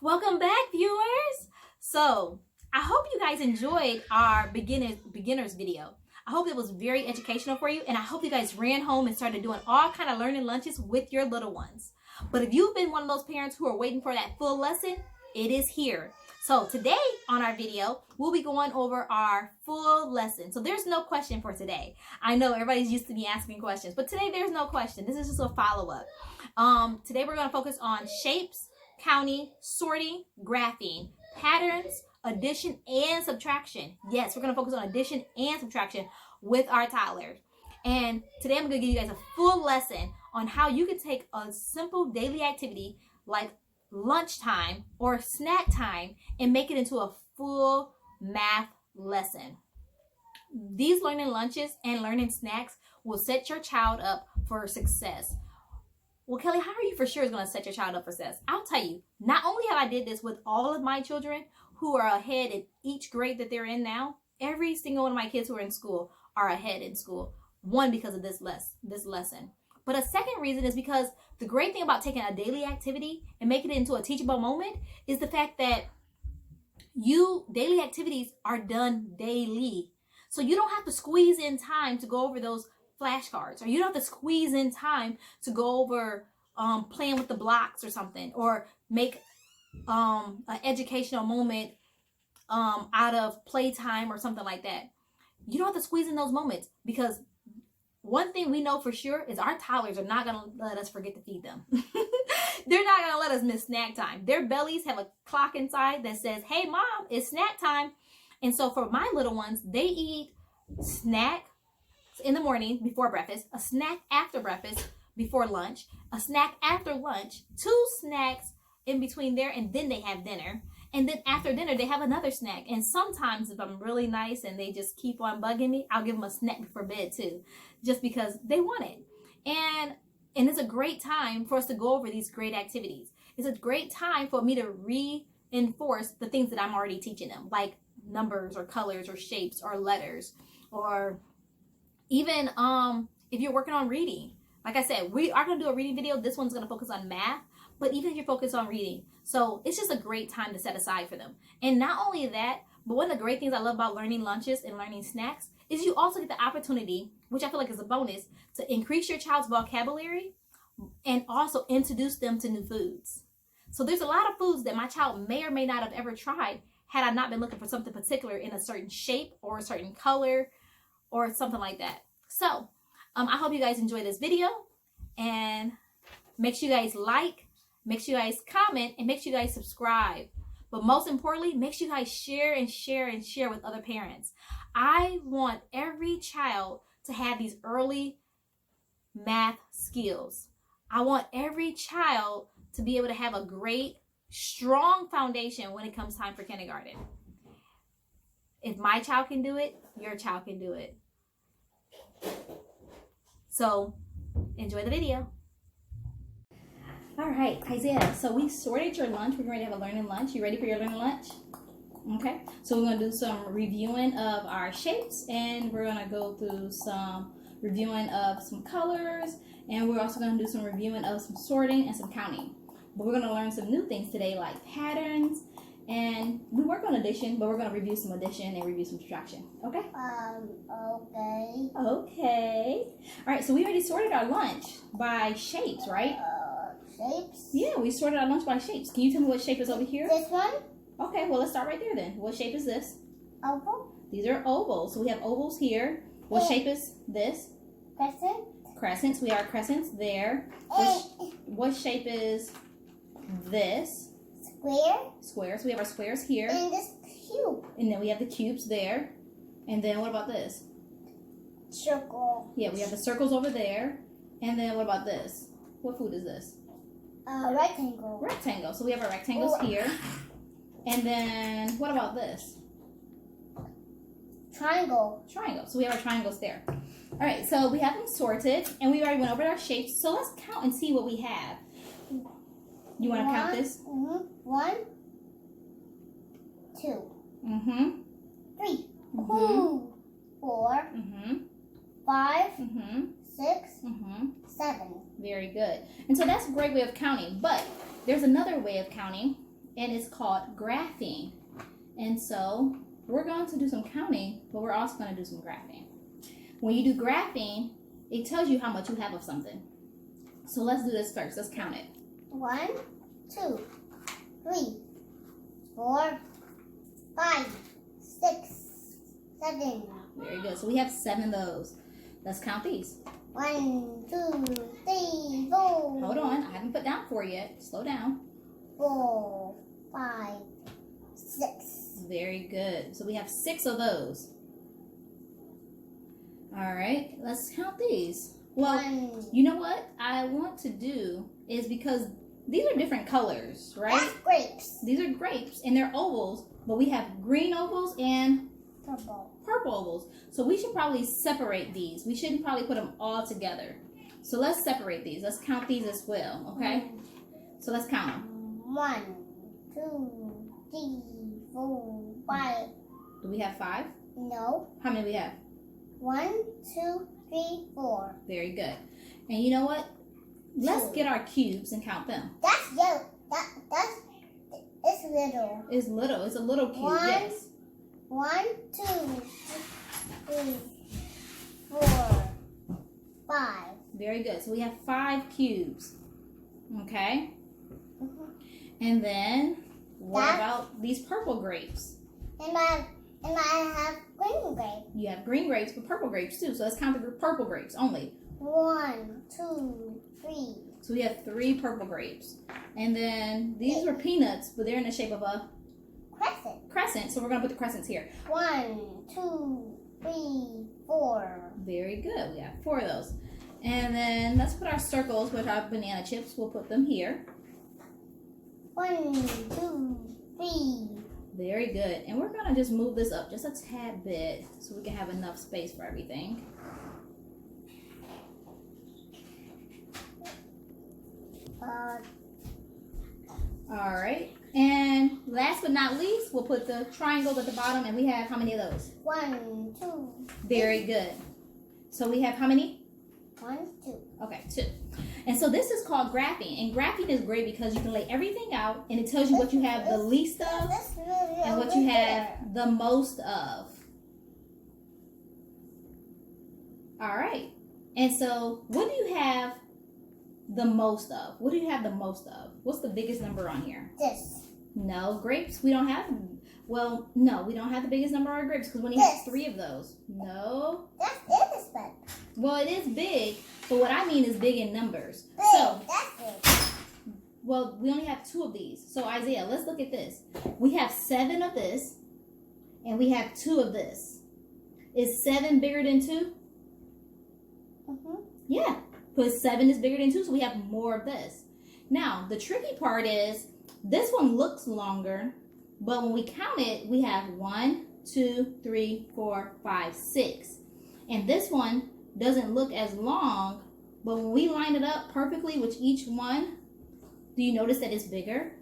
Welcome back, viewers. So I hope you guys enjoyed our beginners video. I hope it was very educational for you, and I hope you guys ran home and started doing all kind of learning lunches with your little ones. But if you've been one of those parents who are waiting for that full lesson, it is here. So today on our video, we'll be going over our full lesson. So there's no question for today. I know everybody's used to me asking questions, but today there's no question. This is just a follow-up. Today we're going to focus on shapes, counting, sorting, graphing, patterns, addition, and subtraction. Yes, we're going to focus on addition and subtraction with our toddlers. And today I'm going to give you guys a full lesson on how you can take a simple daily activity like lunchtime or snack time and make it into a full math lesson. These learning lunches and learning snacks will set your child up for success. Well, Kelly, how are you for sure is going to set your child up for success? I'll tell you, not only have I did this with all of my children who are ahead in each grade that they're in now, every single one of my kids who are in school are ahead in school. One, because of this lesson. But a second reason is because the great thing about taking a daily activity and making it into a teachable moment is the fact that daily activities are done daily. So you don't have to squeeze in time to go over those flashcards, or you don't have to squeeze in time to go over playing with the blocks or something, or make an educational moment out of playtime or something like that. You don't have to squeeze in those moments, because one thing we know for sure is our toddlers are not going to let us forget to feed them. They're not going to let us miss snack time. Their bellies have a clock inside that says, hey, Mom, it's snack time. And so for my little ones, they eat snack in the morning before breakfast, a snack after breakfast before lunch, a snack after lunch, 2 snacks in between there, and then they have dinner. And then after dinner, they have another snack. And sometimes if I'm really nice and they just keep on bugging me, I'll give them a snack before bed too, just because they want it. And it's a great time for us to go over these great activities. It's a great time for me to reinforce the things that I'm already teaching them, like numbers or colors or shapes or letters, or even if you're working on reading. Like I said, we are going to do a reading video. This one's going to focus on math, but even if you're focused on reading. So it's just a great time to set aside for them. And not only that, but one of the great things I love about learning lunches and learning snacks is you also get the opportunity, which I feel like is a bonus, to increase your child's vocabulary and also introduce them to new foods. So there's a lot of foods that my child may or may not have ever tried had I not been looking for something particular in a certain shape or a certain color or something like that. So I hope you guys enjoy this video, and make sure you guys like, make sure you guys comment, and make sure you guys subscribe. But most importantly, make sure you guys share and share and share with other parents. I want every child to have these early math skills. I want every child to be able to have a great, strong foundation when it comes time for kindergarten. If my child can do it, your child can do it. So enjoy the video. All right, Isaiah, so we sorted your lunch. We're going to have a learning lunch. You ready for your learning lunch? Okay, so we're going to do some reviewing of our shapes, and we're going to go through some reviewing of some colors, and we're also going to do some reviewing of some sorting and some counting. But we're going to learn some new things today, like patterns, and we work on addition, but we're going to review some addition and review some subtraction. Okay? Okay. Okay. All right, so we already sorted our lunch by shapes, right? Shapes? Yeah, we sorted our lunch by shapes. Can you tell me what shape is over here? This one? Okay, well, let's start right there then. What shape is this? Oval. These are ovals. So we have ovals here. What shape is this? Crescent. Crescents. We have crescents there. What shape is this? Square. Squares. We have our squares here. And this cube. And then we have the cubes there. And then what about this? Circle. Yeah, we have the circles over there. And then what about this? What food is this? Rectangle. Rectangle. So we have our rectangles here. And then what about this? Triangle. Triangle. So we have our triangles there. All right, so we have them sorted, and we already went over our shapes. So let's count and see what we have. You want to count this? 1, 2. 3. 4. 5. 6. 7. Very good. And so that's a great way of counting. But there's another way of counting, and it's called graphing. And so we're going to do some counting, but we're also going to do some graphing. When you do graphing, it tells you how much you have of something. So let's do this first. Let's count it. 1, 2, 3, 4, 5, 6, 7. Very good. So we have 7 of those. Let's count these. 1, 2, 3, 4. Hold on. I haven't put down 4 yet. Slow down. 4, 5, 6. Very good. So we have 6 of those. All right. Let's count these. Well, you know what I want to do is, because these are different colors, right? That's grapes. These are grapes, and they're ovals, but we have green ovals and purple ovals. So we should probably separate these. We shouldn't probably put them all together. So let's separate these. Let's count these as well, okay? So let's count them. 1, 2, 3, 4, 5. Do we have 5? No. How many do we have? 1, 2, 3, 4. Very good. And you know what? Let's get our cubes and count them. That's yellow. It's little. It's little. It's a little cube, yes. 1, 2, 3, 4, 5. Very good. So we have 5 cubes. Okay? Mm-hmm. And then, what about these purple grapes? And I have green grapes. You have green grapes, but purple grapes too. So let's count the purple grapes only. 1, 2, 3. So we have 3 purple grapes. And then these were peanuts, but they're in the shape of a crescent. So we're going to put the crescents here. 1, 2, 3, 4. Very good. We have 4 of those. And then let's put our circles, which are banana chips. We'll put them here. 1, 2, 3. Very good. And we're going to just move this up just a tad bit so we can have enough space for everything. All right. And last but not least, we'll put the triangles at the bottom, and we have how many of those? 1, 2. Very good. So we have how many? 1, 2. Okay, 2. And so this is called graphing. And graphing is great because you can lay everything out, and it tells you what you have the least of and what you have the most of. All right. And so what do you have the most of? What do you have the most of? What's the biggest number on here? This. No, grapes. We don't have. Well, no, we don't have the biggest number of grapes because we only have 3 of those. No. That's it is big. Well, it is big, but what I mean is big in numbers. Big. So, That's big. well, we only have 2 of these. So, Isaiah, let's look at this. We have 7 of this, and we have 2 of this. Is 7 bigger than 2? Mm-hmm. Yeah, because 7 is bigger than 2, so we have more of this. Now, the tricky part is this one looks longer, but when we count it, we have 1, 2, 3, 4, 5, 6. And this one doesn't look as long, but when we line it up perfectly with each one, do you notice that it's bigger?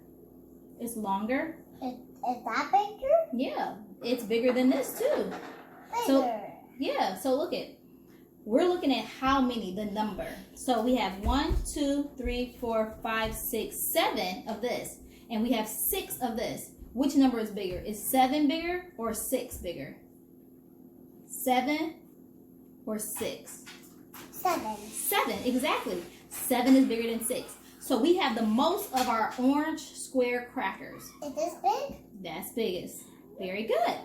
It's longer? Is that bigger? Yeah, it's bigger than this too. Bigger. So, yeah, so look at, we're looking at how many, the number. So we have 1, 2, 3, 4, 5, 6, 7 of this. And we have 6 of this. Which number is bigger? Is 7 bigger or 6 bigger? 7 or 6? 7. 7, exactly. 7 is bigger than 6. So we have the most of our orange square crackers. Is this big? That's biggest. Very good.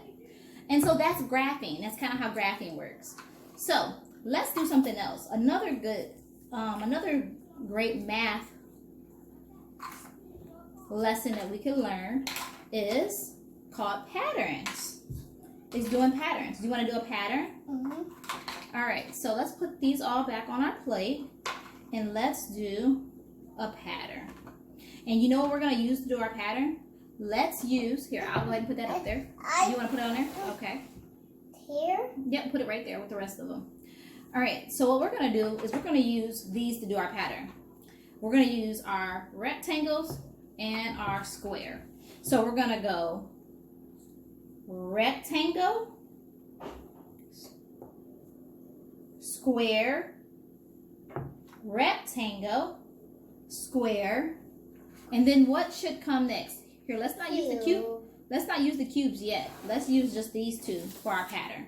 And so that's graphing. That's kind of how graphing works. So let's do something else. Another great math lesson that we can learn is called patterns. It's doing patterns. Do you want to do a pattern? Mm-hmm. All right, so let's put these all back on our plate and let's do a pattern. And you know what we're going to use to do our pattern? Let's use, here, I'll go ahead and put that up there. You want to put it on there? Okay. Here? Yep, put it right there with the rest of them. All right, so what we're going to do is we're going to use these to do our pattern. We're going to use our rectangles and our square. So we're going to go rectangle, square, rectangle, square, and then what should come next? Here, let's not use the cube. Let's not use the cubes yet. Let's use just these two for our pattern.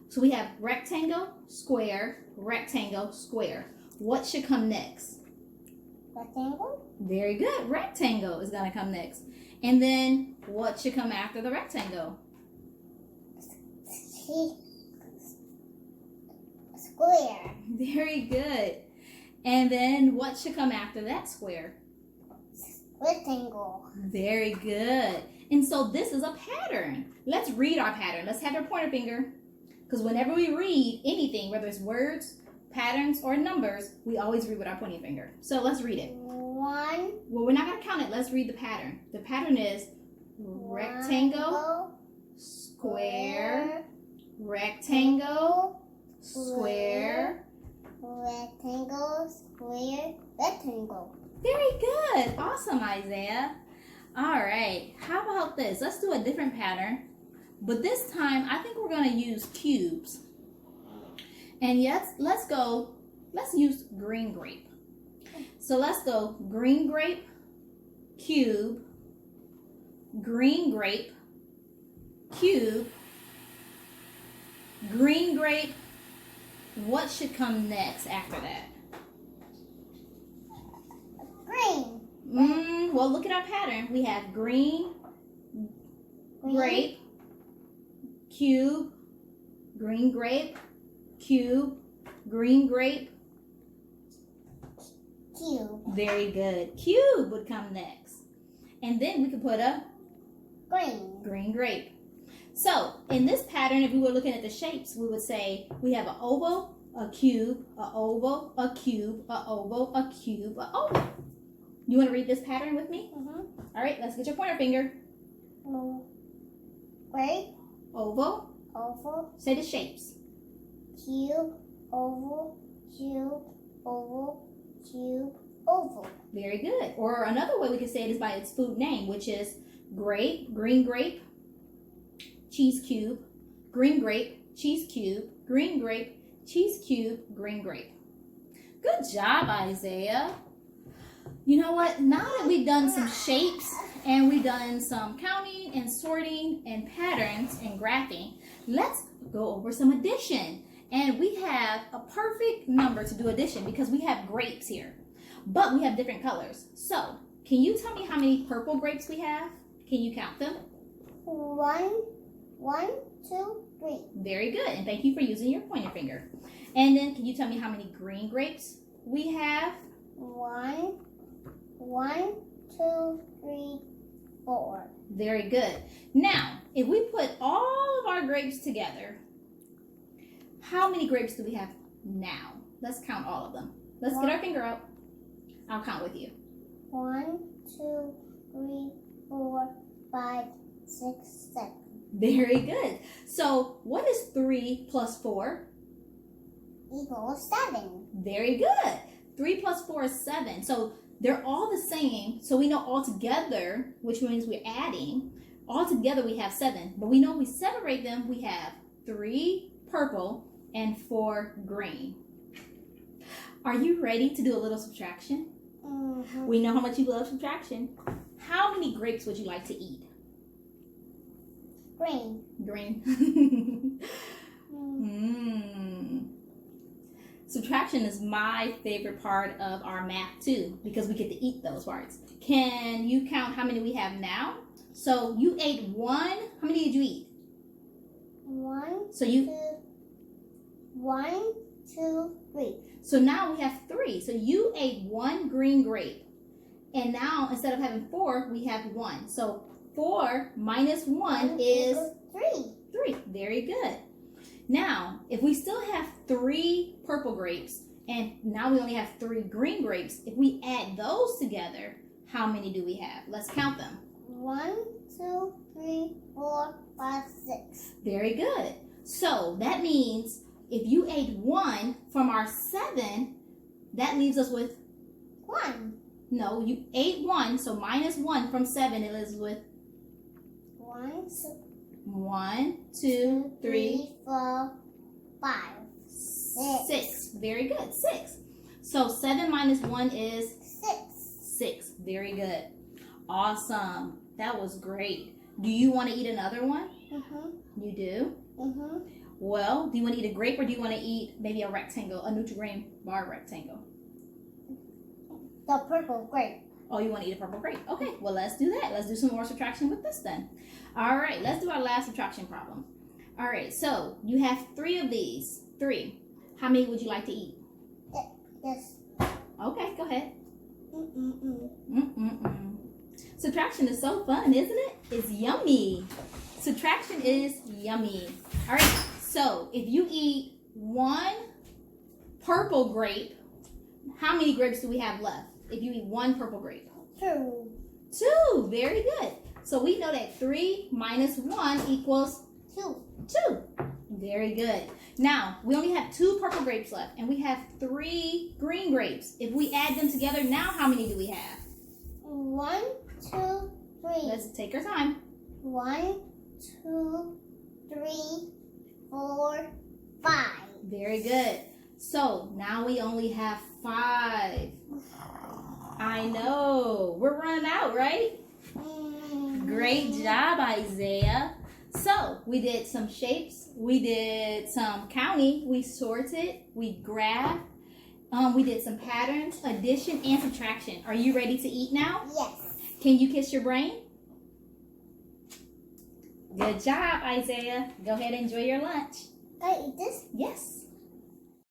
So we have rectangle, square, rectangle, square. What should come next? Rectangle. Very good. Rectangle is going to come next. And then what should come after the rectangle? Square. Very good. And then what should come after that square? Rectangle. Very good. And so this is a pattern. Let's read our pattern. Let's have our pointer finger. Because whenever we read anything, whether it's words, patterns, or numbers, we always read with our pointing finger. So let's read it. 1. Well, we're not going to count it. Let's read the pattern. The pattern is rectangle, square, rectangle, square, rectangle, square, rectangle. Very good. Awesome, Isaiah. All right. How about this? Let's do a different pattern. But this time, I think we're going to use cubes. And yes, let's use green grape. So let's go green grape, cube, green grape, cube, green grape. What should come next after that? Green. Well, look at our pattern. We have green, grape, cube, green grape, cube, green grape. Cube. Very good. Cube would come next. And then we could put a green grape. So in this pattern, if we were looking at the shapes, we would say we have an oval, a cube, a oval, a cube, a oval, a cube, a oval. You want to read this pattern with me? All right, let's get your pointer finger. Grape. Oval. Oval. Say the shapes. Cube. Oval. Cube. Oval. Cube. Oval. Very good. Or another way we could say it is by its food name, which is grape, green grape, cheese cube, green grape, cheese cube, green grape, cheese cube, green grape. Good job, Isaiah. You know what? Now that we've done some shapes and we've done some counting and sorting and patterns and graphing, let's go over some addition. And we have a perfect number to do addition because we have grapes here, but we have different colors. So, can you tell me how many purple grapes we have? Can you count them? 1, 2, 3. Very good, and thank you for using your pointer finger. And then, can you tell me how many green grapes we have? 1, 2, 3, 4. Very good. Now, if we put all of our grapes together, how many grapes do we have now? Let's count all of them. Let's get our finger up. I'll count with you. 1, 2, 3, 4, 5, 6, 7. Very good. So, what is 3 plus 4? Equals 7. Very good. 3 plus 4 is 7. So, they're all the same. So, we know all together, which means we're adding. All together, we have 7. But we know if we separate them, we have 3 purple and 4 green. Are you ready to do a little subtraction? We know how much you love subtraction. How many grapes would you like to eat? Green. Subtraction is my favorite part of our math too, because we get to eat those parts. Can you count how many we have now? So you ate 1. How many did you eat? 1, So you 1, 2, 3. So now we have 3. So you ate 1 green grape. And now instead of having 4, we have 1. So 4 minus 1 is 3. 3. Very good. Now, if we still have 3 purple grapes and now we only have 3 green grapes, if we add those together, how many do we have? Let's count them. 1, 2, 3, 4, 5, 6. Very good. So that means if you ate 1 from our 7, that leaves us with 1. No, you ate 1, so minus 1 from 7, it leaves with 1, 1, 2, 3, 4, 5, 6. Very good. 6. So 7 minus 1 is 6. 6. Very good. Awesome. That was great. Do you want to eat another one? You do? Well, do you want to eat a grape or do you want to eat maybe a rectangle, a Nutri-Grain bar rectangle? The purple grape. Oh, you want to eat a purple grape? Okay, well, let's do that. Let's do some more subtraction with this then. All right, let's do our last subtraction problem. All right, so you have 3 of these. 3. How many would you like to eat? Yes. Okay, go ahead. Subtraction is so fun, isn't it? It's yummy. Subtraction is yummy. All right, so if you eat 1 purple grape, how many grapes do we have left? If you eat 1 purple grape? 2. 2. Very good. So we know that 3 minus 1 equals 2. 2. Very good. Now, we only have 2 purple grapes left, and we have 3 green grapes. If we add them together, now how many do we have? 1, 2, 3. Let's take our time. 1, 2, 3, 4, 5. Very good. So now we only have 5. I know. We're running out, right? Great job, Isaiah. So we did some shapes. We did some counting. We sorted. We graphed. We did some patterns, addition, and subtraction. Are you ready to eat now? Yes. Can you kiss your brain? Good job, Isaiah. Go ahead and enjoy your lunch. Can I eat this? Yes.